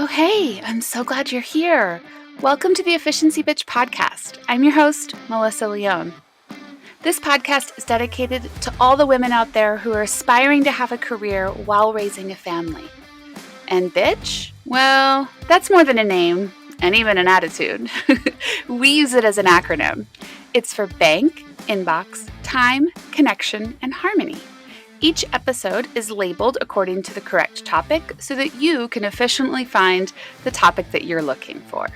Oh, hey, I'm so glad you're here. Welcome to the Efficiency Bitch podcast. I'm your host, Melissa Leone. This podcast is dedicated to all the women out there who are aspiring to have a career while raising a family. And bitch? Well, that's more than a name and even an attitude. We use it as an acronym. It's for bank, inbox, time, connection, and harmony. Each episode is labeled according to the correct topic so that you can efficiently find the topic that you're looking for.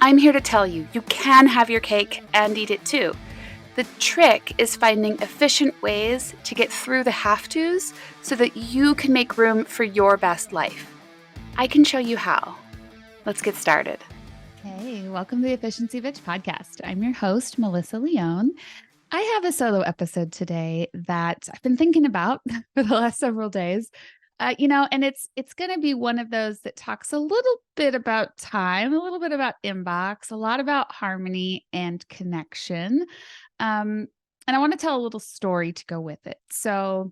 I'm here to tell you, you can have your cake and eat it too. The trick is finding efficient ways to get through the have-tos so that you can make room for your best life. I can show you how. Let's get started. Hey, welcome to the Efficiency Bitch podcast. I'm your host, Melissa Leone. I have a solo episode today that I've been thinking about for the last several days, and it's going to be one of those that talks a little bit about time, a little bit about inbox, a lot about harmony and connection. And I want to tell a little story to go with it. So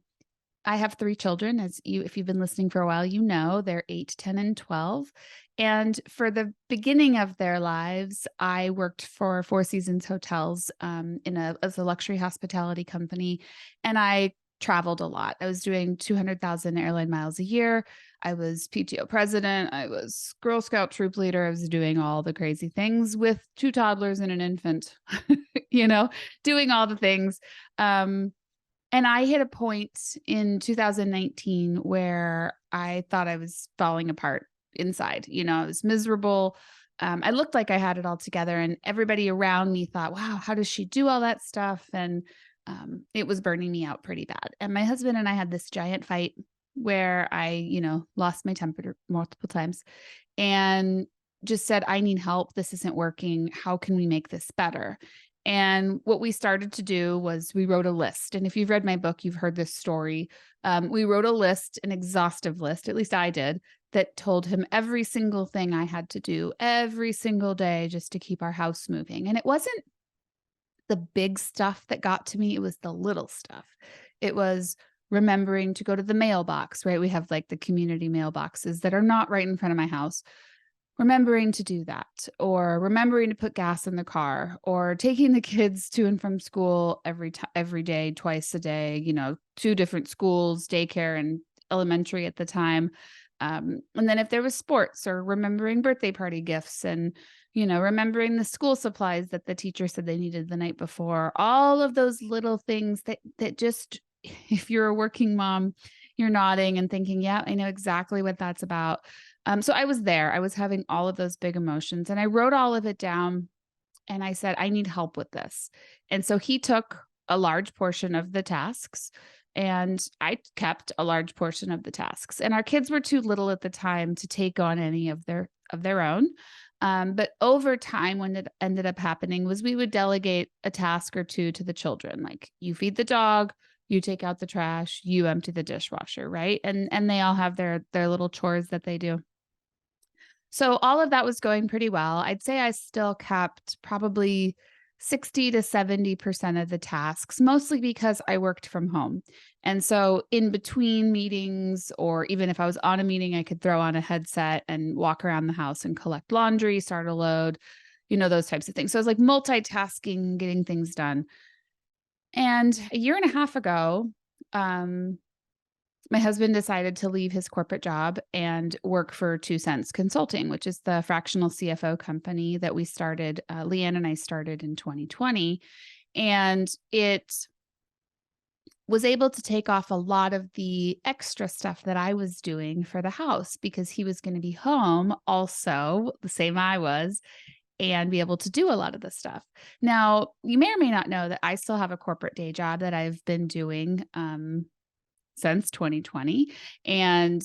I have 3 children, if you've been listening for a while, you know, they're 8, 10, and 12. And for the beginning of their lives, I worked for Four Seasons Hotels as a luxury hospitality company, and I traveled a lot. I was doing 200,000 airline miles a year. I was PTO president. I was Girl Scout troop leader. I was doing all the crazy things with 2 toddlers and an infant, doing all the things. And I hit a point in 2019 where I thought I was falling apart inside. I was miserable. I looked like I had it all together, and everybody around me thought, wow, how does she do all that stuff? And it was burning me out pretty bad. And my husband and I had this giant fight where I, lost my temper multiple times and just said, I need help. This isn't working. How can we make this better? And what we started to do was we wrote a list. And if you've read my book, you've heard this story. We wrote a list, an exhaustive list, at least I did, that told him every single thing I had to do every single day just to keep our house moving. And it wasn't the big stuff that got to me. It was the little stuff. It was remembering to go to the mailbox, right? We have like the community mailboxes that are not right in front of my house. Remembering to do that, or remembering to put gas in the car, or taking the kids to and from school every day, twice a day, 2 different schools, daycare and elementary at the time. And then if there was sports, or remembering birthday party gifts, and, remembering the school supplies that the teacher said they needed the night before, all of those little things that just, if you're a working mom, you're nodding and thinking, yeah, I know exactly what that's about. So I was there. I was having all of those big emotions, and I wrote all of it down, and I said, I need help with this. And so he took a large portion of the tasks, and I kept a large portion of the tasks. And our kids were too little at the time to take on any of their own. But over time, when it ended up happening was we would delegate a task or 2 to the children. Like, you feed the dog, you take out the trash, you empty the dishwasher, right? And they all have their little chores that they do. So all of that was going pretty well. I'd say I still kept probably 60 to 70% of the tasks, mostly because I worked from home. And so in between meetings, or even if I was on a meeting, I could throw on a headset and walk around the house and collect laundry, start a load, those types of things. So I was like multitasking, getting things done. And a year and a half ago, my husband decided to leave his corporate job and work for 2 Cents Consulting, which is the fractional CFO company that we started, Leanne and I started in 2020. And it was able to take off a lot of the extra stuff that I was doing for the house, because he was going to be home also, the same I was, and be able to do a lot of this stuff. Now, you may or may not know that I still have a corporate day job that I've been doing since 2020, and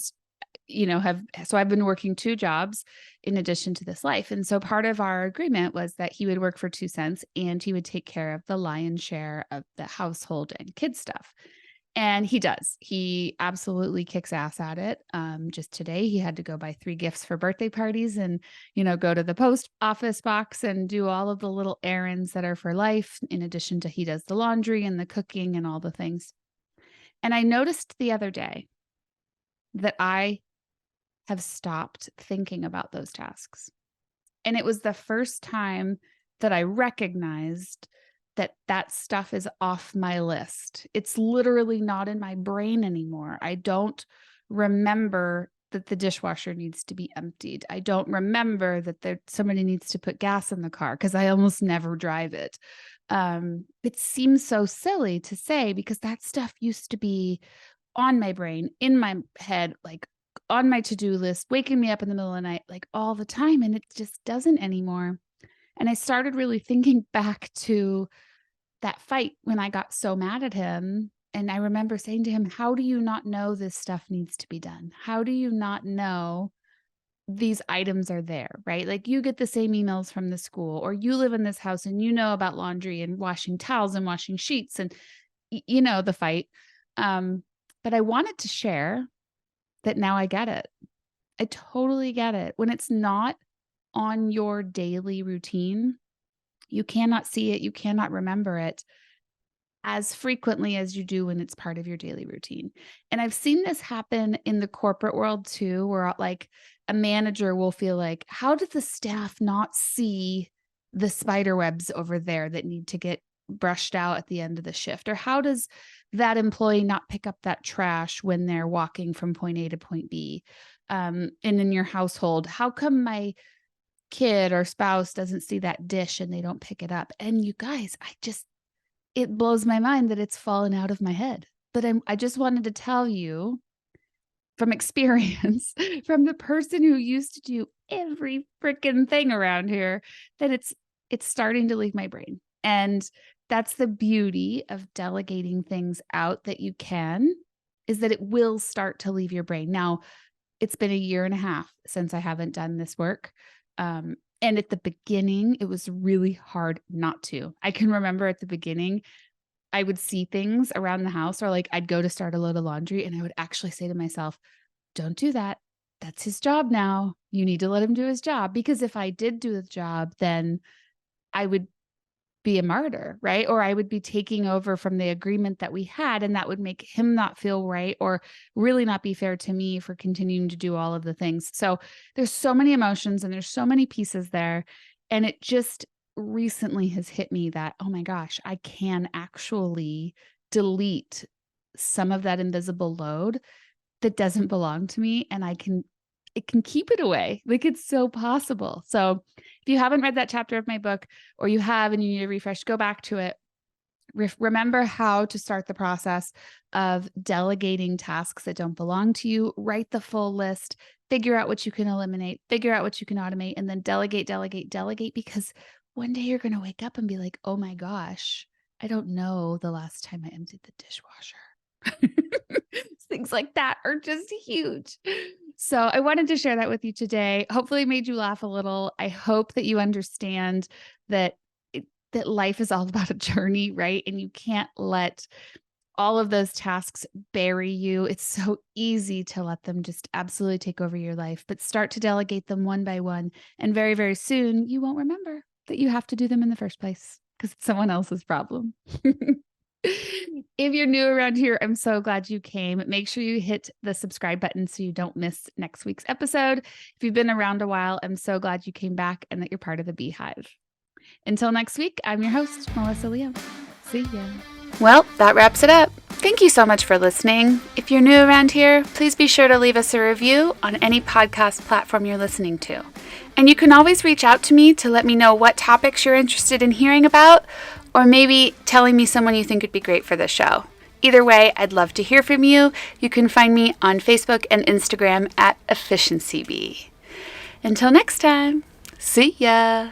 I've been working 2 jobs in addition to this life. And so part of our agreement was that he would work for 2 cents and he would take care of the lion's share of the household and kid stuff. And he does. He absolutely kicks ass at it. Just today, he had to go buy 3 gifts for birthday parties and, go to the post office box and do all of the little errands that are for life, in addition to he does the laundry and the cooking and all the things. And I noticed the other day that I have stopped thinking about those tasks. And it was the first time that I recognized that that stuff is off my list. It's literally not in my brain anymore. I don't remember that the dishwasher needs to be emptied. I don't remember that somebody needs to put gas in the car because I almost never drive it. It seems so silly to say because that stuff used to be on my brain, in my head, like on my to-do list, waking me up in the middle of the night, like all the time. And it just doesn't anymore. And I started really thinking back to that fight when I got so mad at him. And I remember saying to him, how do you not know this stuff needs to be done? How do you not know these items are there, right? Like you get the same emails from the school, or you live in this house and you know about laundry and washing towels and washing sheets and, the fight. But I wanted to share that now I get it. I totally get it. When it's not on your daily routine, you cannot see it, you cannot remember it as frequently as you do when it's part of your daily routine. And I've seen this happen in the corporate world too, where like a manager will feel like, how did the staff not see the spider webs over there that need to get brushed out at the end of the shift? Or how does that employee not pick up that trash when they're walking from point A to point B? And in your household, how come my kid or spouse doesn't see that dish and they don't pick it up? And you guys, it blows my mind that it's fallen out of my head. But I just wanted to tell you from experience, from the person who used to do every freaking thing around here, that it's starting to leave my brain. And that's the beauty of delegating things out that you can, is that it will start to leave your brain. Now, it's been 1.5 years since I haven't done this work. And at the beginning, it was really hard not to. I can remember at the beginning, I would see things around the house, or like I'd go to start a load of laundry and I would actually say to myself, don't do that. That's his job now. You need to let him do his job. Because if I did do the job, then I would be a martyr, right? Or I would be taking over from the agreement that we had, and that would make him not feel right, or really not be fair to me for continuing to do all of the things. So there's so many emotions and there's so many pieces there. And it just recently has hit me that, oh my gosh, I can actually delete some of that invisible load that doesn't belong to me, and it can keep it away. Like, it's so possible. So if you haven't read that chapter of my book, or you have and you need a refresh, go back to it. Remember how to start the process of delegating tasks that don't belong to you. Write the full list, figure out what you can eliminate, figure out what you can automate, and then delegate, delegate, delegate, because one day you're going to wake up and be like, oh my gosh, I don't know the last time I emptied the dishwasher. Things like that are just huge. So I wanted to share that with you today. Hopefully it made you laugh a little. I hope that you understand that that life is all about a journey, right? And you can't let all of those tasks bury you. It's so easy to let them just absolutely take over your life, but start to delegate them one by one. And very, very soon you won't remember that you have to do them in the first place because it's someone else's problem. If you're new around here, I'm so glad you came. Make sure you hit the subscribe button so you don't miss next week's episode. If you've been around a while, I'm so glad you came back and that you're part of the Beehive. Until next week, I'm your host, Melissa Leo. See ya. Well, that wraps it up. Thank you so much for listening. If you're new around here, please be sure to leave us a review on any podcast platform you're listening to. And you can always reach out to me to let me know what topics you're interested in hearing about, or maybe telling me someone you think would be great for the show. Either way, I'd love to hear from you. You can find me on Facebook and Instagram at EfficiencyBee. Until next time, see ya.